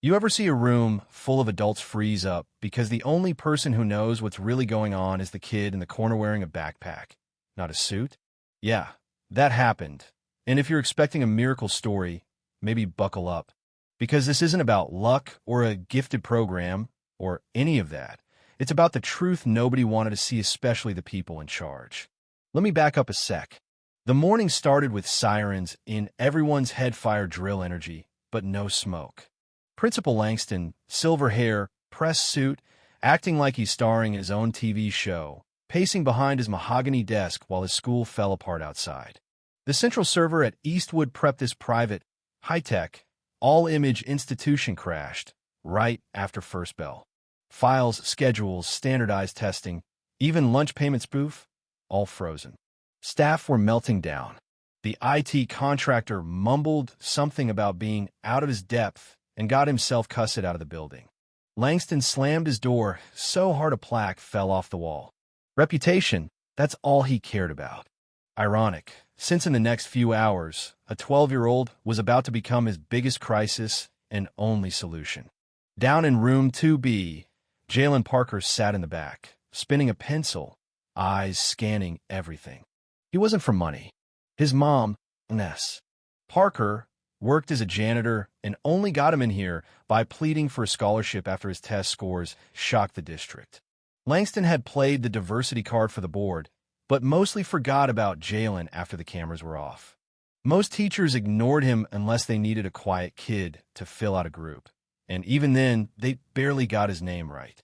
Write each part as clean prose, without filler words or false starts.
You ever see a room full of adults freeze up because the only person who knows what's really going on is the kid in the corner wearing a backpack, not a suit? Yeah, that happened. And if you're expecting a miracle story, maybe buckle up. Because this isn't about luck or a gifted program or any of that. It's about the truth nobody wanted to see, especially the people in charge. Let me back up a sec. The morning started with sirens in everyone's head-fire drill energy, but no smoke. Principal Langston, silver hair, pressed suit, acting like he's starring in his own TV show, pacing behind his mahogany desk while his school fell apart outside. The central server at Eastwood Prep, this private, high-tech, all-image institution crashed right after first bell. Files, schedules, standardized testing, even lunch payment spoof, all frozen. Staff were melting down. The IT contractor mumbled something about being out of his depth and got himself cussed out of the building. Langston slammed his door so hard a plaque fell off the wall. Reputation, that's all he cared about. Ironic, since in the next few hours, a 12-year-old was about to become his biggest crisis and only solution. Down in room 2B, Jalen Parker sat in the back, spinning a pencil, eyes scanning everything. He wasn't for money. His mom, Ness Parker, worked as a janitor and only got him in here by pleading for a scholarship after his test scores shocked the district. Langston had played the diversity card for the board, but mostly forgot about Jalen after the cameras were off. Most teachers ignored him unless they needed a quiet kid to fill out a group, and even then, they barely got his name right.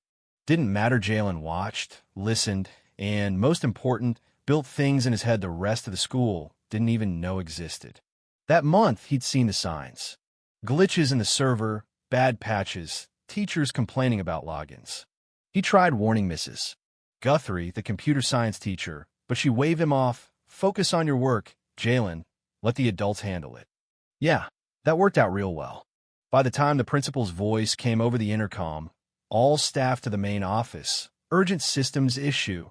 Didn't matter. Jalen watched, listened, and most important, built things in his head the rest of the school didn't even know existed. That month, he'd seen the signs. Glitches in the server, bad patches, teachers complaining about logins. He tried warning Mrs. Guthrie, the computer science teacher, but she waved him off. Focus on your work, Jalen. Let the adults handle it. Yeah, that worked out real well. By the time the principal's voice came over the intercom, all staff to the main office, urgent systems issue.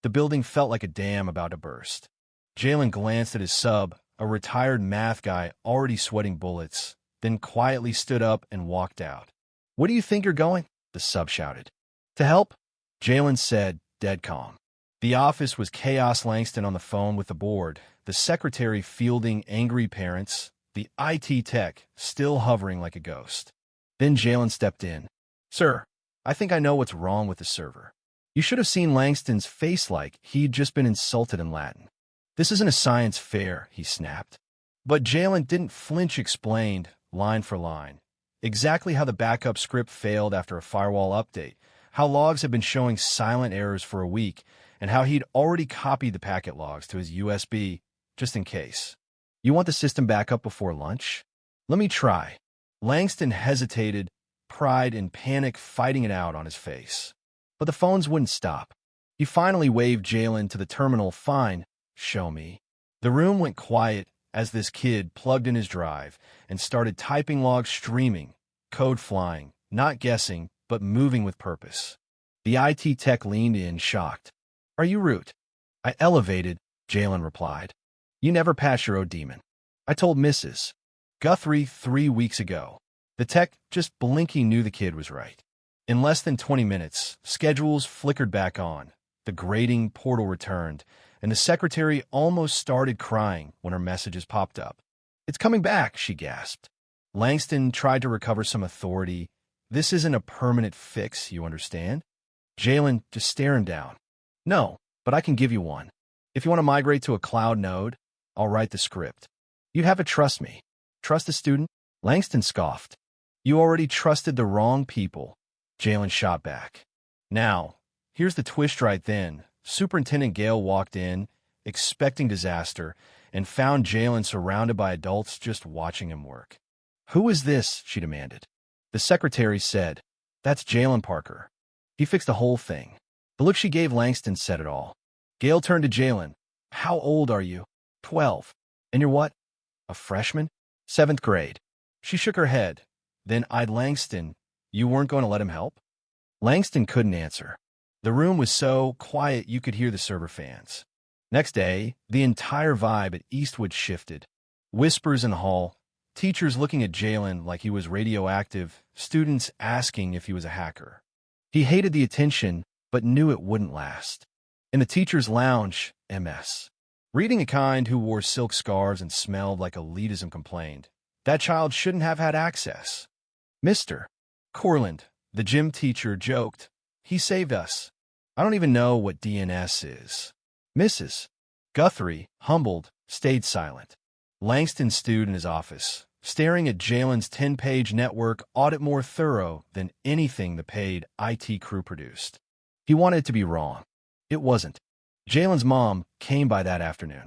The building felt like a dam about to burst. Jalen glanced at his sub, a retired math guy already sweating bullets, then quietly stood up and walked out. "Where do you think you're going?" the sub shouted. "To help," Jalen said, dead calm. The office was chaos. Langston on the phone with the board, the secretary fielding angry parents, the IT tech still hovering like a ghost. Then Jalen stepped in. "Sir, I think I know what's wrong with the server." You should have seen Langston's face, like he'd just been insulted in Latin. "This isn't a science fair," he snapped. But Jalen didn't flinch, explained, line for line, exactly how the backup script failed after a firewall update, how logs had been showing silent errors for a week, and how he'd already copied the packet logs to his USB, just in case. "You want the system back up before lunch?" "Let me try." Langston hesitated, pride and panic fighting it out on his face. But the phones wouldn't stop. He finally waved Jalen to the terminal. "Fine, show me." The room went quiet as this kid plugged in his drive and started typing, logs streaming, code flying, not guessing, but moving with purpose. The IT tech leaned in, shocked. "Are you root?" "I elevated," Jalen replied. "You never pass your own demon. I told Mrs. Guthrie 3 weeks ago." The tech, just blinking, knew the kid was right. In less than 20 minutes, schedules flickered back on, the grading portal returned, and the secretary almost started crying when her messages popped up. "It's coming back," she gasped. Langston tried to recover some authority. "This isn't a permanent fix, you understand?" Jalen just staring down. "No, but I can give you one. If you want to migrate to a cloud node, I'll write the script. You'd have to trust me." "Trust a student?" Langston scoffed. "You already trusted the wrong people," Jalen shot back. "Now, here's the twist." Right then, Superintendent Gale walked in, expecting disaster, and found Jalen surrounded by adults just watching him work. "Who is this?" she demanded. The secretary said, "That's Jalen Parker. He fixed the whole thing." The look she gave Langston said it all. Gale turned to Jalen. "How old are you?" 12. "And you're what?" "A freshman?" "7th grade." She shook her head, then eyed Langston. "You weren't going to let him help?" Langston couldn't answer. The room was so quiet you could hear the server fans. Next day, the entire vibe at Eastwood shifted. Whispers in the hall, Teachers looking at Jalen like he was radioactive, students asking if he was a hacker. He hated the attention, but knew it wouldn't last. In the teacher's lounge, MS. Reading a kind who wore silk scarves and smelled like elitism complained. That child shouldn't have had access. Mr. Corland, the gym teacher, joked. He saved us. I don't even know what DNS is. Mrs. Guthrie, humbled, stayed silent. Langston stewed in his office, staring at Jalen's 10-page network audit more thorough than anything the paid IT crew produced. He wanted it to be wrong. It wasn't. Jalen's mom came by that afternoon.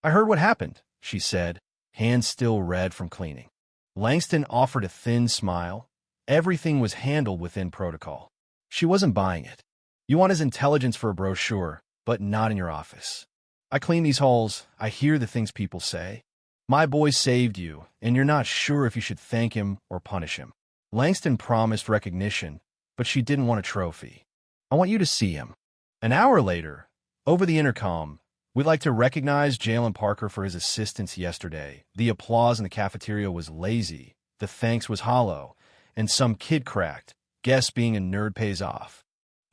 I heard what happened, she said, hands still red from cleaning. Langston offered a thin smile. Everything was handled within protocol. She wasn't buying it. You want his intelligence for a brochure, but not in your office. I clean these halls. I hear the things people say. My boy saved you, and you're not sure if you should thank him or punish him. Langston promised recognition, but she didn't want a trophy. I want you to see him. An hour later, over the intercom, we'd like to recognize Jalen Parker for his assistance yesterday. The applause in the cafeteria was lazy, the thanks was hollow, and some kid cracked, guess being a nerd pays off.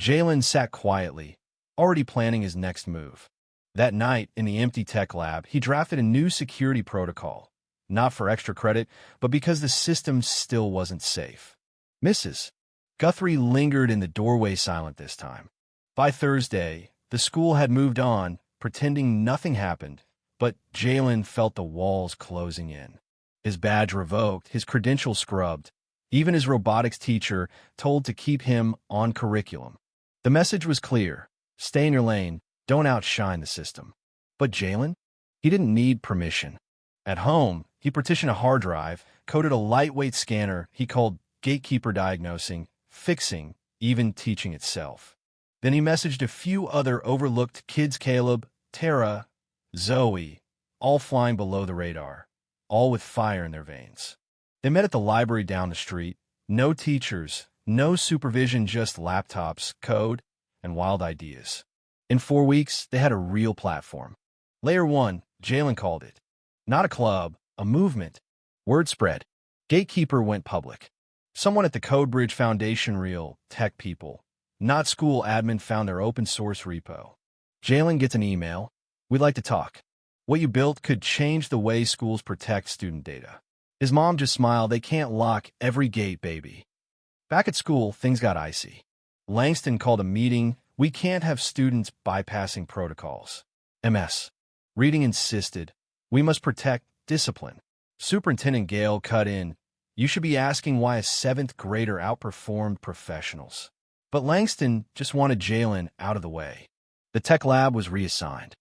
Jalen sat quietly, already planning his next move. That night, in the empty tech lab, he drafted a new security protocol, not for extra credit, but because the system still wasn't safe. Mrs. Guthrie lingered in the doorway silent this time. By Thursday, the school had moved on, pretending nothing happened, but Jalen felt the walls closing in. His badge revoked, his credentials scrubbed, even his robotics teacher told to keep him on curriculum. The message was clear. Stay in your lane. Don't outshine the system. But Jalen? He didn't need permission. At home, he partitioned a hard drive, coded a lightweight scanner he called gatekeeper diagnosing, fixing, even teaching itself. Then he messaged a few other overlooked kids, Caleb, Tara, Zoe, all flying below the radar, all with fire in their veins. They met at the library down the street. No teachers, no supervision, just laptops, code, and wild ideas. In 4 weeks, they had a real platform. Layer 1, Jalen called it. Not a club, a movement. Word spread. Gatekeeper went public. Someone at the CodeBridge Foundation, real tech people, not school admin, found their open source repo. Jalen gets an email. We'd like to talk. What you built could change the way schools protect student data. His mom just smiled. They can't lock every gate, baby. Back at school, things got icy. Langston called a meeting. We can't have students bypassing protocols. MS. Reading insisted. We must protect discipline. Superintendent Gale cut in. You should be asking why a 7th grader outperformed professionals. But Langston just wanted Jalen out of the way. The tech lab was reassigned.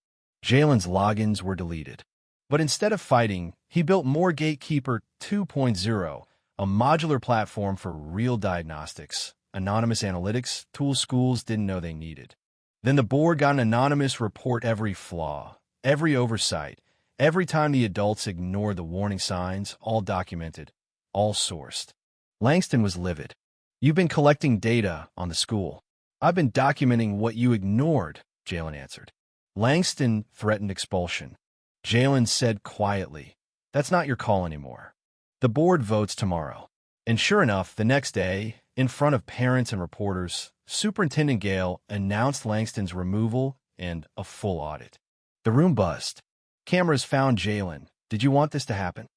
Jalen's logins were deleted. But instead of fighting, he built more Gatekeeper 2.0, a modular platform for real diagnostics, anonymous analytics, tools schools didn't know they needed. Then the board got an anonymous report every flaw, every oversight, every time the adults ignored the warning signs, all documented, all sourced. Langston was livid. You've been collecting data on the school. I've been documenting what you ignored, Jalen answered. Langston threatened expulsion. Jalen said quietly, that's not your call anymore. The board votes tomorrow. And sure enough, the next day, in front of parents and reporters, Superintendent Gale announced Langston's removal and a full audit. The room buzzed. Cameras found Jalen. Did you want this to happen?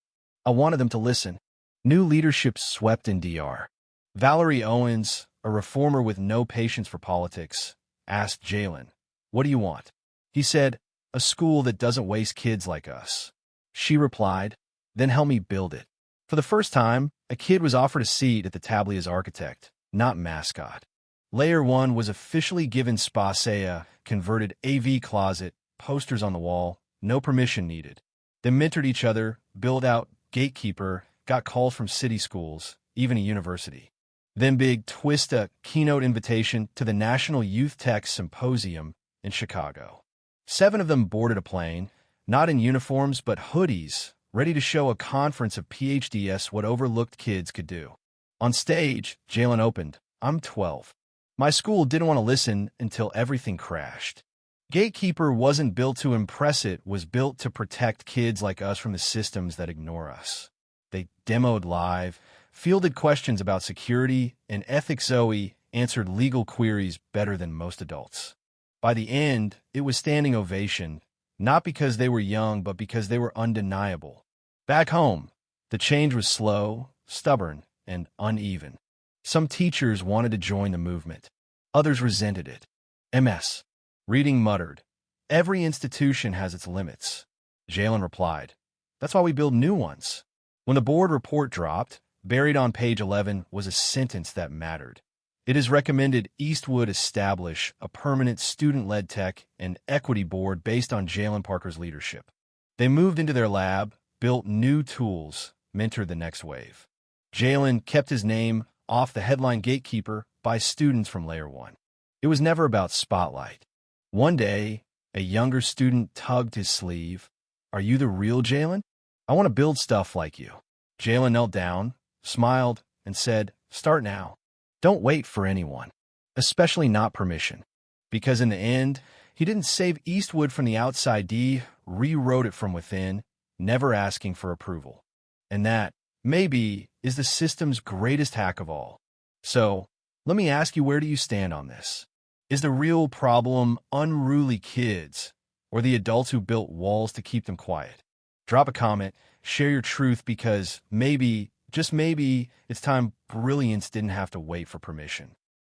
I wanted them to listen. New leadership swept in DR. Valerie Owens, a reformer with no patience for politics, asked Jalen, what do you want? He said, a school that doesn't waste kids like us. She replied, then help me build it. For the first time, a kid was offered a seat at the table as architect, not mascot. Layer 1 was officially given Spasea, converted AV closet, posters on the wall, no permission needed. They mentored each other, built out Gatekeeper, got calls from city schools, even a university. Then big twist, a keynote invitation to the National Youth Tech Symposium in Chicago. 7 of them boarded a plane, not in uniforms but hoodies, ready to show a conference of PhDs what overlooked kids could do. On stage, Jalen opened, I'm 12. My school didn't want to listen until everything crashed. Gatekeeper wasn't built to impress, it was built to protect kids like us from the systems that ignore us. They demoed live, fielded questions about security, and ethics. Zoe answered legal queries better than most adults. By the end, it was standing ovation, not because they were young, but because they were undeniable. Back home, the change was slow, stubborn, and uneven. Some teachers wanted to join the movement. Others resented it. MS. Reading muttered, "Every institution has its limits." Jalen replied, "That's why we build new ones." When the board report dropped, buried on page 11 was a sentence that mattered. It is recommended Eastwood establish a permanent student-led tech and equity board based on Jalen Parker's leadership. They moved into their lab, built new tools, mentored the next wave. Jalen kept his name off the headline gatekeeper by students from Layer 1. It was never about spotlight. One day, a younger student tugged his sleeve. "Are you the real Jalen? I want to build stuff like you." Jalen knelt down, smiled, and said, "Start now. Don't wait for anyone, especially not permission." Because in the end, he didn't save Eastwood from the outside. He rewrote it from within, never asking for approval. And that, maybe, is the system's greatest hack of all. So, let me ask you, where do you stand on this? Is the real problem unruly kids, or the adults who built walls to keep them quiet? Drop a comment, share your truth, because maybe, just maybe, it's time brilliance didn't have to wait for permission.